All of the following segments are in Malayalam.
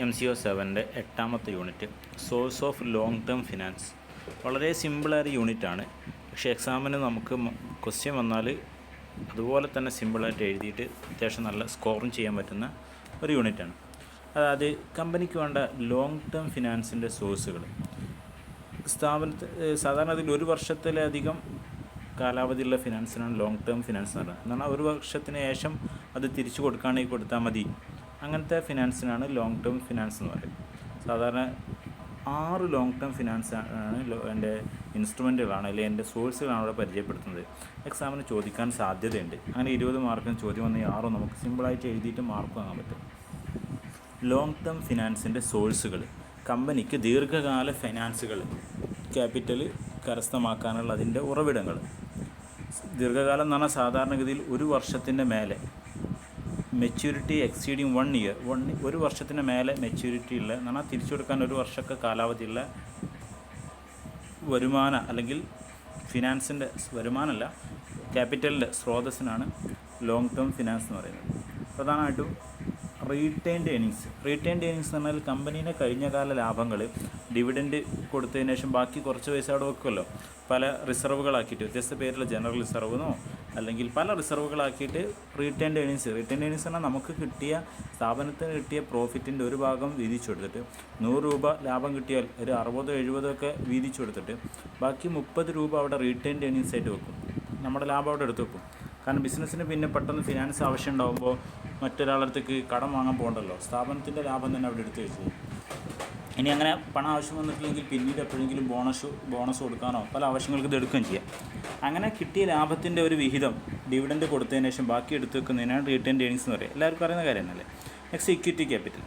MCO7 എട്ടാമത്തെ unit source of long term finance. വളരെ സിമ്പിളായൊരു യൂണിറ്റാണ്. പക്ഷേ എക്സാമിന് നമുക്ക് ക്വസ്റ്റ്യൻ വന്നാൽ അതുപോലെ തന്നെ സിമ്പിളായിട്ട് എഴുതിയിട്ട് അത്യാവശ്യം നല്ല സ്കോറും ചെയ്യാൻ പറ്റുന്ന ഒരു യൂണിറ്റാണ്. അതായത് കമ്പനിക്ക് വേണ്ട ലോങ് ടേം ഫിനാൻസിൻ്റെ സോഴ്സുകൾ. സാധാരണ അതിൽ ഒരു വർഷത്തിലധികം കാലാവധിയുള്ള ഫിനാൻസിനാണ് ലോങ് ടേം ഫിനാൻസ് എന്ന് പറയുന്നത്. എന്നാൽ ഒരു വർഷത്തിന് ശേഷം അത് തിരിച്ചു കൊടുത്താൽ മതി. അങ്ങനത്തെ ഫിനാൻസിനാണ് ലോങ് ടേം ഫിനാൻസ് എന്ന് പറയുന്നത്. സാധാരണ 6 ലോങ് ടേം ഫിനാൻസ് ആണ് എൻ്റെ ഇൻസ്ട്രുമെൻറ്റുകളാണ്, അല്ലെങ്കിൽ എൻ്റെ സോഴ്സുകളാണ് അവിടെ പരിചയപ്പെടുത്തുന്നത്. എക്സാമിന് ചോദിക്കാൻ സാധ്യതയുണ്ട്. അങ്ങനെ 20 മാർക്കിന് ചോദ്യം വന്ന 6 നമുക്ക് സിമ്പിളായിട്ട് എഴുതിയിട്ട് മാർക്ക് വാങ്ങാൻ പറ്റും. ലോങ് ടേം ഫിനാൻസിൻ്റെ സോഴ്സുകൾ. കമ്പനിക്ക് ദീർഘകാല ഫിനാൻസുകൾ, ക്യാപിറ്റൽ കരസ്ഥമാക്കാനുള്ള അതിൻ്റെ ഉറവിടങ്ങൾ. ദീർഘകാലം എന്ന് പറഞ്ഞാൽ സാധാരണഗതിയിൽ ഒരു വർഷത്തിൻ്റെ മേലെ, മെച്യൂരിറ്റി എക്സീഡിങ് 1 ഇയർ, ഒരു വർഷത്തിന് മേലെ മെച്യൂരിറ്റി ഉള്ള എന്ന് പറഞ്ഞാൽ തിരിച്ചു കൊടുക്കാൻ ഒരു വർഷമൊക്കെ കാലാവധിയുള്ള വരുമാന അല്ലെങ്കിൽ ഫിനാൻസിൻ്റെ വരുമാനമല്ല, ക്യാപിറ്റലിൻ്റെ സ്രോതസ്സിനാണ് ലോങ് ടേം ഫിനാൻസ് എന്ന് പറയുന്നത്. പ്രധാനമായിട്ടും റീറ്റെയിൻഡ് ഏണിങ്സ് എന്ന് പറഞ്ഞാൽ കമ്പനീൻ്റെ കഴിഞ്ഞകാല ലാഭങ്ങൾ ഡിവിഡൻഡ് കൊടുത്തതിന് ശേഷം ബാക്കി കുറച്ച് പൈസ അവിടെ വെക്കുമല്ലോ, പല റിസർവുകളാക്കിയിട്ട്, വ്യത്യസ്ത പേരിൽ ജനറൽ റിസർവെന്നോ അല്ലെങ്കിൽ പല റിസർവുകളാക്കിയിട്ട് റീറ്റെയിൻഡ് ഏണിങ്സ് പറഞ്ഞാൽ നമുക്ക് സ്ഥാപനത്തിന് കിട്ടിയ പ്രോഫിറ്റിൻ്റെ ഒരു ഭാഗം വീതിച്ചു കൊടുത്തിട്ട് 100 രൂപ ലാഭം കിട്ടിയാൽ ഒരു 60-70 ഒക്കെ വീതിച്ചു കൊടുത്തിട്ട് ബാക്കി 30 രൂപ അവിടെ റീറ്റെയിൻഡ് ഏണിങ്സ് ആയിട്ട് വെക്കും. നമ്മുടെ ലാഭം അവിടെ എടുത്ത് വെക്കും. കാരണം ബിസിനസ്സിന് പിന്നെ പെട്ടെന്ന് ഫിനാൻസ് ആവശ്യം ഉണ്ടാകുമ്പോൾ മറ്റൊരാളടുത്തേക്ക് കടം വാങ്ങാൻ പോകണ്ടല്ലോ, സ്ഥാപനത്തിൻ്റെ ലാഭം തന്നെ അവിടെ എടുത്ത് വെച്ചു. ഇനി അങ്ങനെ പണം ആവശ്യം വന്നിട്ടില്ലെങ്കിൽ പിന്നീട് എപ്പോഴെങ്കിലും ബോണസ് കൊടുക്കാനോ പല ആവശ്യങ്ങൾക്ക് ഇത് എടുക്കുകയും ചെയ്യാം. അങ്ങനെ കിട്ടിയ ലാഭത്തിൻ്റെ ഒരു വിഹിതം ഡിവിഡൻഡ് കൊടുത്തതിന് ശേഷം ബാക്കി എടുത്ത് വെക്കുന്നതിനാണ് റീറ്റെയിൻഡ് ഏണിങ്സ് എന്ന് പറയുക. എല്ലാവർക്കും അറിയുന്ന കാര്യം തന്നെയല്ലേ. നെക്സ്റ്റ് ഇക്വിറ്റി ക്യാപിറ്റൽ,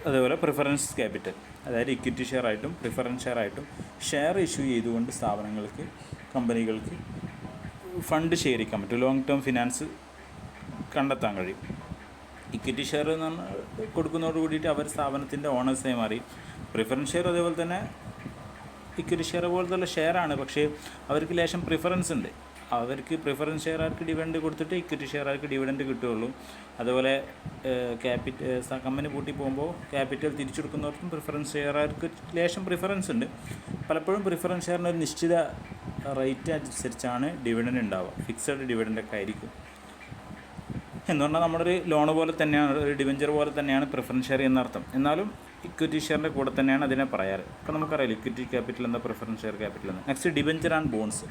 അതേപോലെ പ്രിഫറൻസ് ക്യാപിറ്റൽ, അതായത് ഇക്വിറ്റി ഷെയർ ആയിട്ടും പ്രിഫറൻസ് ഷെയർ ആയിട്ടും ഷെയർ ഇഷ്യൂ ചെയ്തുകൊണ്ട് സ്ഥാപനങ്ങൾക്ക്, കമ്പനികൾക്ക് ഫണ്ട് ശേഖരിക്കാൻ പറ്റും. ലോങ് ടേം ഫിനാൻസ് കണ്ടെത്താൻ കഴിയും. ഇക്വിറ്റി ഷെയർ എന്ന് പറഞ്ഞാൽ കൊടുക്കുന്നതോട് കൂടിയിട്ട് അവർ സ്ഥാപനത്തിൻ്റെ ഓണേഴ്സായി മാറി. പ്രിഫറൻസ് ഷെയർ അതേപോലെ തന്നെ ഇക്വിറ്റി ഷെയർ പോലത്തുള്ള ഷെയറാണ്, പക്ഷേ അവർക്ക് ലേശം പ്രിഫറൻസ് ഉണ്ട്. അവർക്ക് പ്രിഫറൻസ് ഷെയർകാർക്ക് ഡിവിഡൻഡ് കൊടുത്തിട്ട് ഇക്വിറ്റി ഷെയർകാർക്ക് ഡിവിഡൻഡ് കിട്ടുകയുള്ളൂ. അതുപോലെ കമ്പനി പൂട്ടി പോകുമ്പോൾ ക്യാപിറ്റൽ തിരിച്ചു കൊടുക്കുന്നവർക്കും പ്രിഫറൻസ് ഷെയർകാർക്ക് ലേശം പ്രിഫറൻസ് ഉണ്ട്. പലപ്പോഴും പ്രിഫറൻസ് ഷെയറിന് ഒരു നിശ്ചിത റേറ്റ് അനുസരിച്ചാണ് ഡിവിഡൻഡ് ഉണ്ടാവുക. ഫിക്സഡ് ഡിവിഡൻഡൊക്കെ ആയിരിക്കും. എന്ന് പറഞ്ഞാൽ നമ്മളൊരു ലോൺ പോലെ തന്നെയാണ്, ഒരു ഡിബഞ്ചർ പോലെ തന്നെയാണ് പ്രിഫറൻസ് ഷെയർ എന്നർത്ഥം. എന്നാലും ഇക്വിറ്റി ഷെയറിൻ്റെ കൂടെ തന്നെയാണ് അതിനെ പറയാറ്. അപ്പോൾ നമുക്കറിയാം ഇക്വിറ്റി ക്യാപിറ്റൽ എന്താ, പ്രിഫറൻസ് ഷെയർ ക്യാപിറ്റൽ എന്ന്. Next debenture and bonds.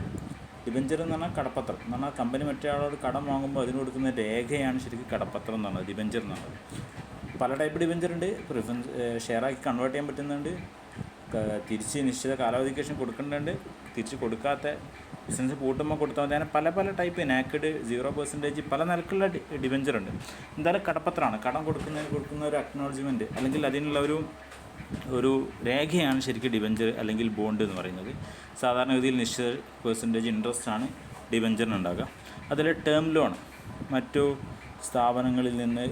Debenture എന്ന് പറഞ്ഞാൽ കടപ്പത്രം എന്ന് പറഞ്ഞാൽ കമ്പനി മറ്റേ ആളോട് കടം വാങ്ങുമ്പോൾ അതിന് കൊടുക്കുന്ന രേഖയാണ് ശരിക്കും കടപ്പത്രം എന്ന് പറഞ്ഞത്, ഡിബഞ്ചർ എന്ന് പറഞ്ഞത്. പല ടൈപ്പ് ഡിബഞ്ചർ ഉണ്ട്. പ്രിഫറൻസ് ഷെയറാക്കി കൺവേർട്ട് ചെയ്യാൻ പറ്റുന്നുണ്ട്, തിരിച്ച് നിശ്ചിത കാലാവധിക്ക് ശേഷം കൊടുക്കേണ്ടതുണ്ട്, തിരിച്ച് കൊടുക്കാത്ത ബിസിനസ് പൂട്ടുമ്പോൾ കൊടുത്താൽ മതി. അങ്ങനെ പല ടൈപ്പ്, നാക്കഡ്, 0% പല നിലക്കുള്ള ഡിബഞ്ചർ ഉണ്ട്. എന്തായാലും കടപ്പത്രമാണ്. കടം കൊടുക്കുന്ന ഒരു അക്നോളജ്മെൻറ്റ് അല്ലെങ്കിൽ അതിനുള്ള ഒരു രേഖയാണ് ശരിക്കും ഡിബഞ്ചർ അല്ലെങ്കിൽ ബോണ്ട് എന്ന് പറയുന്നത്. സാധാരണഗതിയിൽ നിശ്ചിത % ഇൻട്രസ്റ്റാണ് ഡിബഞ്ചറിനുണ്ടാകുക. അതിൽ ടേം ലോൺ മറ്റു സ്ഥാപനങ്ങളിൽ നിന്ന്,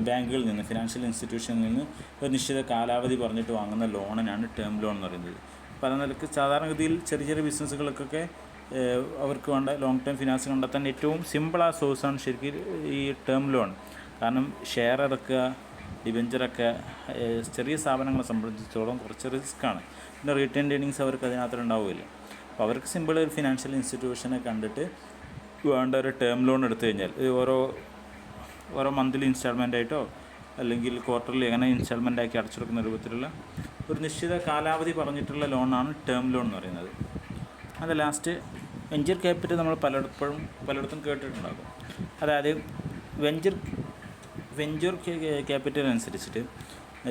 ബാങ്കുകളിൽ നിന്ന്, ഫിനാൻഷ്യൽ ഇൻസ്റ്റിറ്റ്യൂഷനിൽ നിന്ന് ഒരു നിശ്ചിത കാലാവധി പറഞ്ഞിട്ട് വാങ്ങുന്ന ലോണിനാണ് ടേം ലോൺ എന്ന് പറയുന്നത്. പല നിലക്ക് സാധാരണഗതിയിൽ ചെറിയ ബിസിനസ്സുകൾക്കൊക്കെ അവർക്ക് വേണ്ട ലോങ് ടേം ഫിനാൻസ് കണ്ടെത്താൻ ഏറ്റവും സിമ്പിളായ സോഴ്സാണ് ശരിക്കും ഈ ടേം ലോൺ. കാരണം ഷെയർ ഇറക്കുക, ഡിബഞ്ചറൊക്കെ ചെറിയ സ്ഥാപനങ്ങളെ സംബന്ധിച്ചിടത്തോളം കുറച്ച് റിസ്ക്കാണ്. പിന്നെ റീറ്റെയിൻഡ് ഏണിങ്സ് അവർക്ക് അതിനകത്ത് ഉണ്ടാവില്ല. അപ്പോൾ അവർക്ക് സിമ്പിൾ ഒരു ഫിനാൻഷ്യൽ ഇൻസ്റ്റിറ്റ്യൂഷനെ കണ്ടിട്ട് വേണ്ട ഒരു ടേം ലോൺ എടുത്തു കഴിഞ്ഞാൽ ഓരോ മന്ത്ലി ഇൻസ്റ്റാൾമെൻ്റ് ആയിട്ടോ അല്ലെങ്കിൽ ക്വാർട്ടർലി അങ്ങനെ ഇൻസ്റ്റാൾമെൻ്റ് ആക്കി അടച്ചെടുക്കുന്ന രൂപത്തിലുള്ള ഒരു നിശ്ചിത കാലാവധി പറഞ്ഞിട്ടുള്ള ലോണാണ് ടേം ലോൺ എന്ന് പറയുന്നത്. അത് ലാസ്റ്റ് വെഞ്ചർ ക്യാപിറ്റൽ നമ്മൾ പലയിടത്തും കേട്ടിട്ടുണ്ടാകും. അതായത് വെഞ്ചർ ക്യാപിറ്റൽ അനുസരിച്ചിട്ട്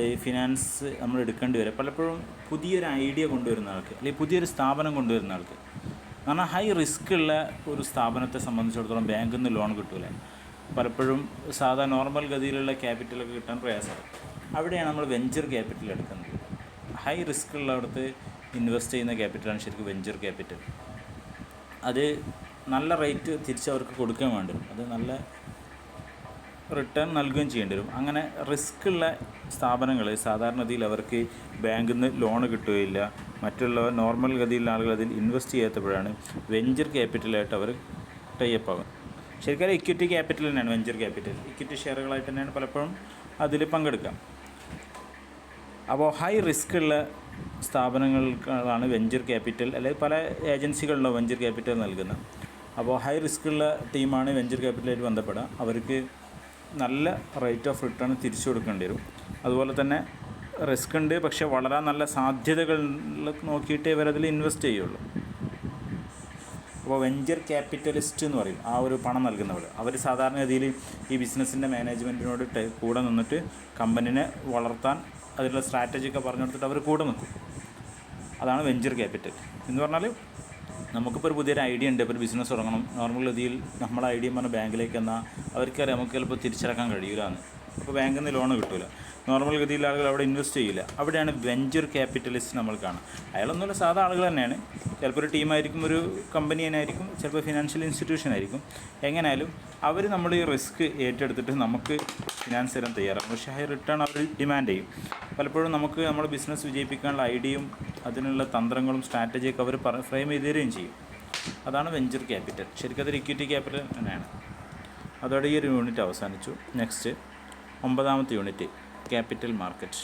ഈ ഫിനാൻസ് നമ്മൾ എടുക്കേണ്ടി വരും. പലപ്പോഴും പുതിയൊരു ഐഡിയ കൊണ്ടുവരുന്ന ആൾക്ക് അല്ലെങ്കിൽ പുതിയൊരു സ്ഥാപനം കൊണ്ടുവരുന്ന ആൾക്ക്, കാരണം ഹൈ റിസ്ക് ഉള്ള ഒരു സ്ഥാപനത്തെ സംബന്ധിച്ചിടത്തോളം ബാങ്കിൽ നിന്ന് ലോൺ കിട്ടില്ല. പലപ്പോഴും നോർമൽ ഗതിയിലുള്ള ക്യാപിറ്റലൊക്കെ കിട്ടാൻ പ്രയാസമാണ്. അവിടെയാണ് നമ്മൾ വെഞ്ചർ ക്യാപിറ്റൽ എടുക്കുന്നത്. ഹൈ റിസ്ക് ഉള്ളടത്ത് ഇൻവെസ്റ്റ് ചെയ്യുന്ന ക്യാപിറ്റലാണ് ശരിക്കും വെഞ്ചർ ക്യാപിറ്റൽ. അത് നല്ല റേറ്റ് തിരിച്ച് അവർക്ക് കൊടുക്കാൻ വേണ്ടി വരും, അത് നല്ല റിട്ടേൺ നൽകുകയും ചെയ്യേണ്ടി വരും. അങ്ങനെ റിസ്ക് ഉള്ള സ്ഥാപനങ്ങൾ സാധാരണഗതിയിൽ അവർക്ക് ബാങ്കിൽ നിന്ന് ലോൺ കിട്ടുകയില്ല. മറ്റുള്ളവർ നോർമൽ ഗതിയിലുള്ള ആളുകൾ അതിൽ ഇൻവെസ്റ്റ് ചെയ്യാത്തപ്പോഴാണ് വെഞ്ചർ ക്യാപിറ്റലായിട്ട് അവർ ടൈപ്പ് ആകും. ശരിക്കും ഇക്വിറ്റി ക്യാപിറ്റൽ തന്നെയാണ് വെഞ്ചർ ക്യാപിറ്റൽ. ഇക്വിറ്റി ഷെയറുകളായിട്ട് തന്നെയാണ് പലപ്പോഴും അതിൽ പങ്കെടുക്കാം. അപ്പോൾ ഹൈ റിസ്ക് ഉള്ള സ്ഥാപനങ്ങൾക്കാണ് വെഞ്ചർ ക്യാപിറ്റൽ, അല്ലെങ്കിൽ പല ഏജൻസികളിലോ വെഞ്ചർ ക്യാപിറ്റൽ നൽകുന്നത്. അപ്പോൾ ഹൈ റിസ്ക് ഉള്ള ടീമാണ് വെഞ്ചർ ക്യാപിറ്റലായിട്ട് ബന്ധപ്പെടുക. അവർക്ക് നല്ല റേറ്റ് ഓഫ് റിട്ടേൺ തിരിച്ചു കൊടുക്കേണ്ടി വരും. അതുപോലെ തന്നെ റിസ്ക് ഉണ്ട്, പക്ഷേ വളരെ നല്ല സാധ്യതകൾ നോക്കിയിട്ടേ ഇവരതിൽ ഇൻവെസ്റ്റ് ചെയ്യുള്ളൂ. അപ്പോൾ വെഞ്ചർ ക്യാപിറ്റലിസ്റ്റ് എന്ന് പറയും ആ ഒരു പണം നൽകുന്നവർ. അവർ സാധാരണഗതിയിൽ ഈ ബിസിനസ്സിൻ്റെ മാനേജ്മെൻറ്റിനോട് കൂടെ നിന്നിട്ട് കമ്പനിനെ വളർത്താൻ അതിലുള്ള സ്ട്രാറ്റജിയൊക്കെ പറഞ്ഞു കൊടുത്തിട്ട് അവർ കൂടെ നിൽക്കും. അതാണ് വെഞ്ചർ ക്യാപിറ്റൽ എന്ന് പറഞ്ഞാൽ. നമുക്കിപ്പോൾ ഒരു പുതിയൊരു ഐഡിയ ഉണ്ട്, ഇപ്പോൾ ഒരു ബിസിനസ് തുടങ്ങണം. നോർമൽ ഗതിയിൽ നമ്മളെ ഐഡിയ പറഞ്ഞാൽ ബാങ്കിലേക്ക് എന്നാൽ അവർക്കറിയാം നമുക്ക് ചിലപ്പോൾ തിരിച്ചടക്കാൻ കഴിയില്ലാന്ന്. അപ്പോൾ ബാങ്കിൽ നിന്ന് ലോൺ കിട്ടില്ല. നോർമൽ ഗതിയിൽ ആളുകൾ അവിടെ ഇൻവെസ്റ്റ് ചെയ്യില്ല. അവിടെയാണ് വെഞ്ചർ ക്യാപിറ്റലിസ്റ്റ് നമ്മൾ കാണുക. അയാളൊന്നുമില്ല, സാധാ ആളുകൾ തന്നെയാണ്. ചിലപ്പോൾ ഒരു ടീമായിരിക്കും, ഒരു കമ്പനി തന്നെയായിരിക്കും, ചിലപ്പോൾ ഫിനാൻഷ്യൽ ഇൻസ്റ്റിറ്റ്യൂഷൻ ആയിരിക്കും. എങ്ങനെയായാലും അവർ നമ്മൾ ഈ റിസ്ക് ഏറ്റെടുത്തിട്ട് നമുക്ക് ഫിനാൻസ് തരാൻ തയ്യാറാകും. പക്ഷേ ഹൈ റിട്ടേൺ അവർ ഡിമാൻഡ് ചെയ്യും. പലപ്പോഴും നമുക്ക് നമ്മുടെ ബിസിനസ് വിജയിപ്പിക്കാനുള്ള ഐഡിയയും അതിനുള്ള തന്ത്രങ്ങളും സ്ട്രാറ്റജിയൊക്കെ അവർ ഫ്രെയിം ചെയ്ത് തരികയും ചെയ്യും. അതാണ് വെഞ്ചർ ക്യാപിറ്റൽ. ശരിക്കും അതൊരു ഇക്വിറ്റി ക്യാപിറ്റൽ തന്നെയാണ്. അതോടെ ഈ ഒരു യൂണിറ്റ് അവസാനിച്ചു. നെക്സ്റ്റ് 9ാമത്തെ യൂണിറ്റ് ക്യാപിറ്റൽ മാർക്കറ്റ്.